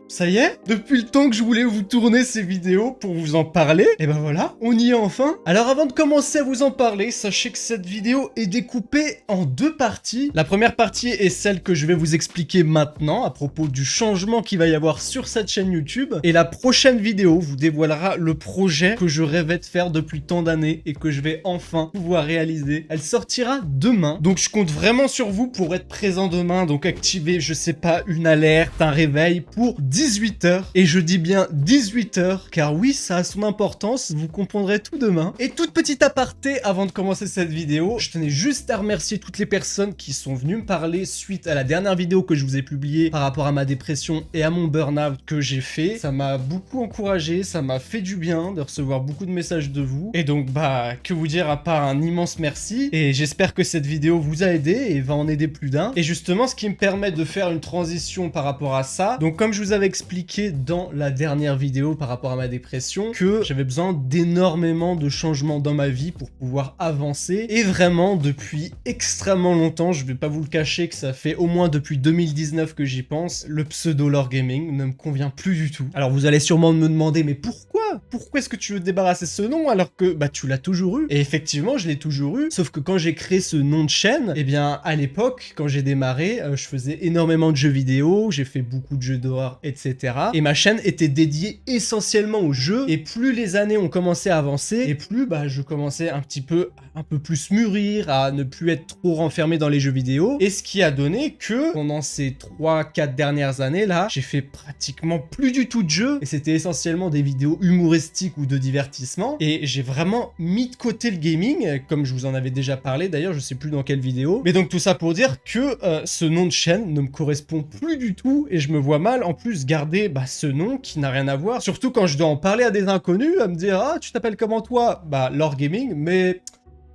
Ça y est, depuis le temps que je voulais vous tourner ces vidéos pour vous en parler, et ben voilà, on y est enfin. Alors avant de commencer à vous en parler, sachez que cette vidéo est découpée en deux parties. La première partie est celle que je vais vous expliquer maintenant à propos du changement qu'il va y avoir sur cette chaîne YouTube. Et la prochaine vidéo vous dévoilera le projet que je rêvais de faire depuis tant d'années et que je vais enfin pouvoir réaliser. Elle sortira demain, donc je compte vraiment sur vous pour être présent demain. Donc activez, je sais pas, une alerte, un réveil pour 18h, et je dis bien 18h, car oui, ça a son importance, vous comprendrez tout demain. Et toute petite aparté avant de commencer cette vidéo, je tenais juste à remercier toutes les personnes qui sont venues me parler suite à la dernière vidéo que je vous ai publiée par rapport à ma dépression et à mon burn-out que j'ai fait. Ça m'a beaucoup encouragé, ça m'a fait du bien de recevoir beaucoup de messages de vous. Et donc, bah, que vous dire à part un immense merci, et j'espère que cette vidéo vous a aidé et va en aider plus d'un. Et justement, ce qui me permet de faire une transition par rapport à ça, donc comme je vous avais expliqué dans la dernière vidéo par rapport à ma dépression, que j'avais besoin d'énormément de changements dans ma vie pour pouvoir avancer. Et vraiment, depuis extrêmement longtemps, je vais pas vous le cacher que ça fait au moins depuis 2019 que j'y pense, le pseudo lore gaming ne me convient plus du tout. Alors vous allez sûrement me demander, mais pourquoi est-ce que tu veux te débarrasser de ce nom alors que bah tu l'as toujours eu? Et effectivement, je l'ai toujours eu, sauf que quand j'ai créé ce nom de chaîne, eh bien à l'époque, quand j'ai démarré, je faisais énormément de jeux vidéo, j'ai fait beaucoup de jeux d'horreur, etc. Et ma chaîne était dédiée essentiellement aux jeux, et plus les années ont commencé à avancer, et plus bah je commençais un peu plus mûrir, à ne plus être trop renfermé dans les jeux vidéo, et ce qui a donné que pendant ces 3-4 dernières années là, j'ai fait pratiquement plus du tout de jeux, et c'était essentiellement des vidéos humoristiques ou de divertissement, et j'ai vraiment mis de côté le gaming, comme je vous en avais déjà parlé d'ailleurs, je sais plus dans quelle vidéo, mais donc tout ça pour dire que ce nom de chaîne ne me correspond plus du tout, et je me vois mal en plus garder bah, ce nom qui n'a rien à voir, surtout quand je dois en parler à des inconnus, à me dire « Ah, tu t'appelles comment toi ?» Bah, Lore Gaming, mais...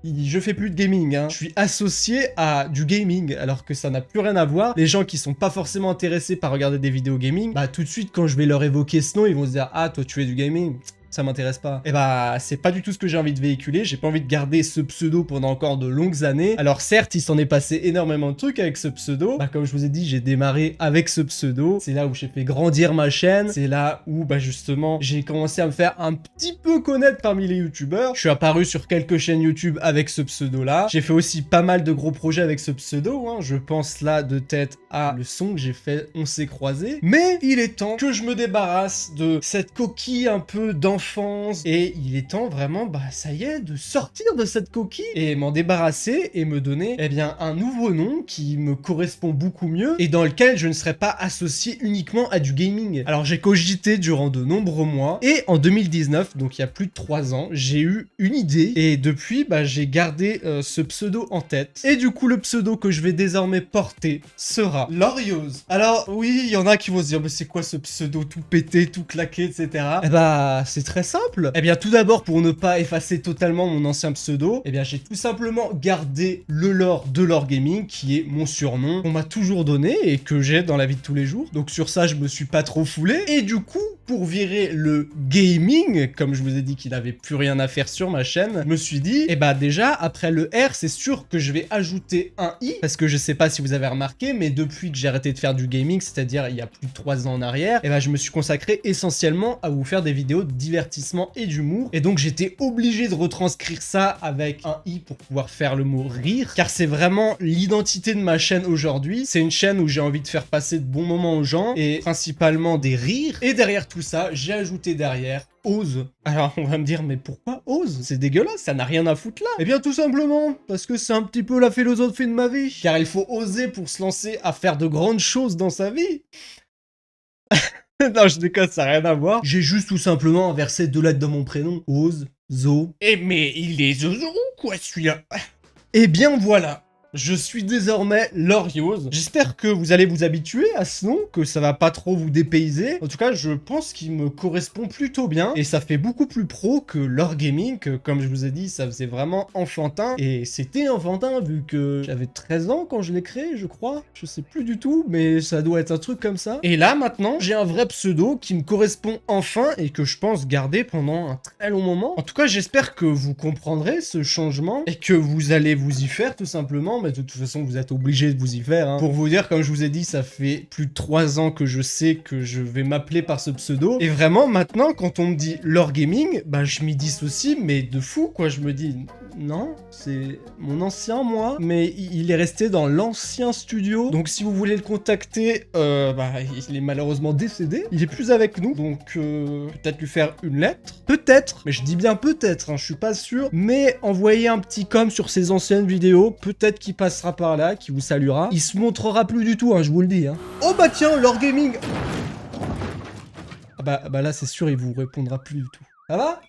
je fais plus de gaming, hein. Je suis associé à du gaming, alors que ça n'a plus rien à voir. Les gens qui sont pas forcément intéressés par regarder des vidéos gaming, bah tout de suite quand je vais leur évoquer ce nom, ils vont se dire « Ah, toi tu fais du gaming ?» Ça m'intéresse pas. Et bah, c'est pas du tout ce que j'ai envie de véhiculer, j'ai pas envie de garder ce pseudo pendant encore de longues années. Alors certes, il s'en est passé énormément de trucs avec ce pseudo. Bah, comme je vous ai dit, j'ai démarré avec ce pseudo. C'est là où j'ai fait grandir ma chaîne. C'est là où, bah justement, j'ai commencé à me faire un petit peu connaître parmi les youtubeurs. Je suis apparu sur quelques chaînes YouTube avec ce pseudo-là. J'ai fait aussi pas mal de gros projets avec ce pseudo, hein. Je pense là de tête à le son que j'ai fait On s'est croisés. Mais il est temps que je me débarrasse de cette coquille un peu d'enfance, et il est temps vraiment, bah ça y est, de sortir de cette coquille et m'en débarrasser et me donner, eh bien, un nouveau nom qui me correspond beaucoup mieux et dans lequel je ne serai pas associé uniquement à du gaming. Alors j'ai cogité durant de nombreux mois, et en 2019, donc il y a plus de 3 ans, j'ai eu une idée, et depuis, bah j'ai gardé ce pseudo en tête. Et du coup, le pseudo que je vais désormais porter sera Loriose. Alors oui, il y en a qui vont se dire, mais c'est quoi ce pseudo tout pété, tout claqué, etc. Eh bah, c'est très simple. Eh bien, tout d'abord, pour ne pas effacer totalement mon ancien pseudo, eh bien, j'ai tout simplement gardé le lore de Lore Gaming, qui est mon surnom qu'on m'a toujours donné et que j'ai dans la vie de tous les jours. Donc sur ça, je me suis pas trop foulé. Et du coup, pour virer le gaming, comme je vous ai dit qu'il avait plus rien à faire sur ma chaîne, je me suis dit, eh bah déjà, après le R, c'est sûr que je vais ajouter un I, parce que je sais pas si vous avez remarqué, mais depuis que j'ai arrêté de faire du gaming, c'est-à-dire il y a plus de 3 ans en arrière, eh bah je me suis consacré essentiellement à vous faire des vidéos de divertissement et d'humour, et donc j'étais obligé de retranscrire ça avec un i pour pouvoir faire le mot rire, car c'est vraiment l'identité de ma chaîne aujourd'hui. C'est une chaîne où j'ai envie de faire passer de bons moments aux gens, et principalement des rires, et derrière tout ça, j'ai ajouté derrière Ose. Alors on va me dire, mais pourquoi Ose? C'est dégueulasse, ça n'a rien à foutre là. Eh bien tout simplement, parce que c'est un petit peu la philosophie de ma vie, car il faut oser pour se lancer à faire de grandes choses dans sa vie. Non, je déconne, ça n'a rien à voir. J'ai juste tout simplement inversé 2 lettres dans mon prénom. Ose, Zo. Eh mais il est Zozo quoi celui-là? Eh bien voilà. Je suis désormais Loriose. J'espère que vous allez vous habituer à ce nom, que ça va pas trop vous dépayser. En tout cas, je pense qu'il me correspond plutôt bien, et ça fait beaucoup plus pro que Lore Gaming, que comme je vous ai dit, ça faisait vraiment enfantin, et c'était enfantin vu que j'avais 13 ans quand je l'ai créé, je crois. Je sais plus du tout, mais ça doit être un truc comme ça. Et là, maintenant, j'ai un vrai pseudo qui me correspond enfin, et que je pense garder pendant un très long moment. En tout cas, j'espère que vous comprendrez ce changement, et que vous allez vous y faire tout simplement, mais de toute façon, vous êtes obligés de vous y faire. Hein. Pour vous dire, comme je vous ai dit, ça fait plus de 3 ans que je sais que je vais m'appeler par ce pseudo. Et vraiment, maintenant, quand on me dit Lore Gaming, bah je m'y dissocie, mais de fou, quoi. Je me dis, non, c'est mon ancien moi, mais il est resté dans l'ancien studio. Donc si vous voulez le contacter, bah il est malheureusement décédé. Il est plus avec nous, donc peut-être lui faire une lettre. Peut-être, mais je dis bien peut-être, hein, je suis pas sûr. Mais envoyez un petit com sur ses anciennes vidéos, peut-être qu'il passera par là, qu'il vous saluera. Il se montrera plus du tout, hein, je vous le dis. Hein. Oh bah tiens, Lore Gaming. Ah bah là c'est sûr, il vous répondra plus du tout. Ça va?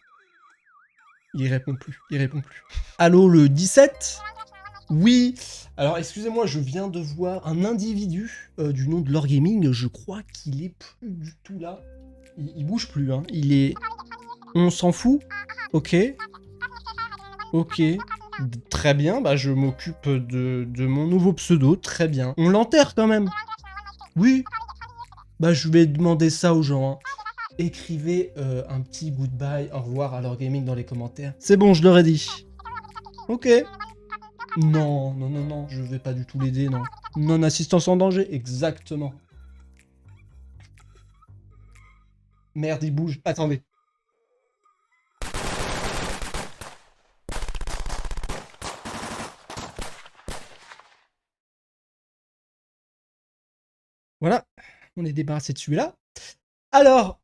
Il répond plus, il répond plus. Allô, le 17? Oui. Alors, excusez-moi, je viens de voir un individu du nom de Lore Gaming. Je crois qu'il est plus du tout là. Il bouge plus, hein. Il est... On s'en fout? Ok. Ok. Très bien, bah je m'occupe de mon nouveau pseudo, très bien. On l'enterre quand même. Oui. Bah je vais demander ça aux gens, hein. Écrivez un petit goodbye, au revoir à Lore Gaming dans les commentaires. C'est bon, je leur ai dit. Ok. Non, non, non, non, je vais pas du tout l'aider, non. Non-assistance en danger, exactement. Merde, il bouge. Attendez. Voilà, on est débarrassé de celui-là. Alors,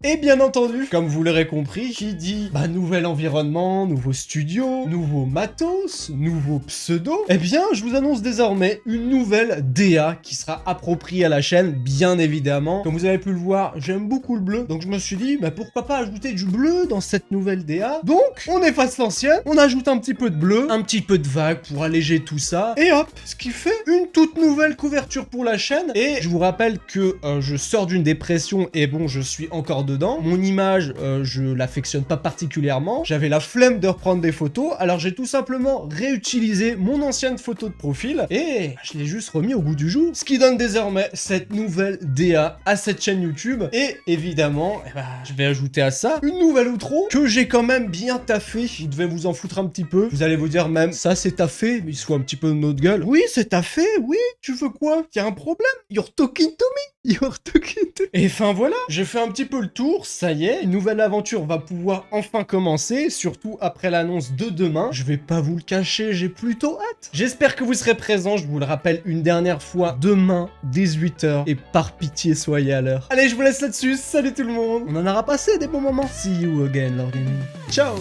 et bien entendu, comme vous l'aurez compris, qui dit bah, nouvel environnement, nouveau studio, nouveau matos, nouveau pseudo, eh bien, je vous annonce désormais une nouvelle DA qui sera appropriée à la chaîne, bien évidemment. Comme vous avez pu le voir, j'aime beaucoup le bleu, donc je me suis dit, bah, pourquoi pas ajouter du bleu dans cette nouvelle DA. Donc, on efface l'ancienne, on ajoute un petit peu de bleu, un petit peu de vague pour alléger tout ça, et hop, ce qui fait une toute nouvelle couverture pour la chaîne. Et je vous rappelle que je sors d'une dépression et bon, je suis encore dedans. Mon image, je l'affectionne pas particulièrement. J'avais la flemme de reprendre des photos, alors j'ai tout simplement réutilisé mon ancienne photo de profil et je l'ai juste remis au goût du jour. Ce qui donne désormais cette nouvelle DA à cette chaîne YouTube. Et évidemment, je vais ajouter à ça une nouvelle outro que j'ai quand même bien taffé. Vous devez vous en foutre un petit peu. Vous allez vous dire même, ça c'est taffé, mais il se fout un petit peu de notre gueule. Oui, c'est taffé, oui, tu veux quoi? Y a un problème? You're talking to me? You're talking to me? Et enfin voilà, j'ai fait un petit peu le tour, ça y est, une nouvelle aventure va pouvoir enfin commencer, surtout après l'annonce de demain. Je vais pas vous le cacher, j'ai plutôt hâte. J'espère que vous serez présents, je vous le rappelle une dernière fois, demain, 18 h, et par pitié, soyez à l'heure. Allez, je vous laisse là-dessus, salut tout le monde. On en aura passé des bons moments. See you again, Lore Gaming. Ciao.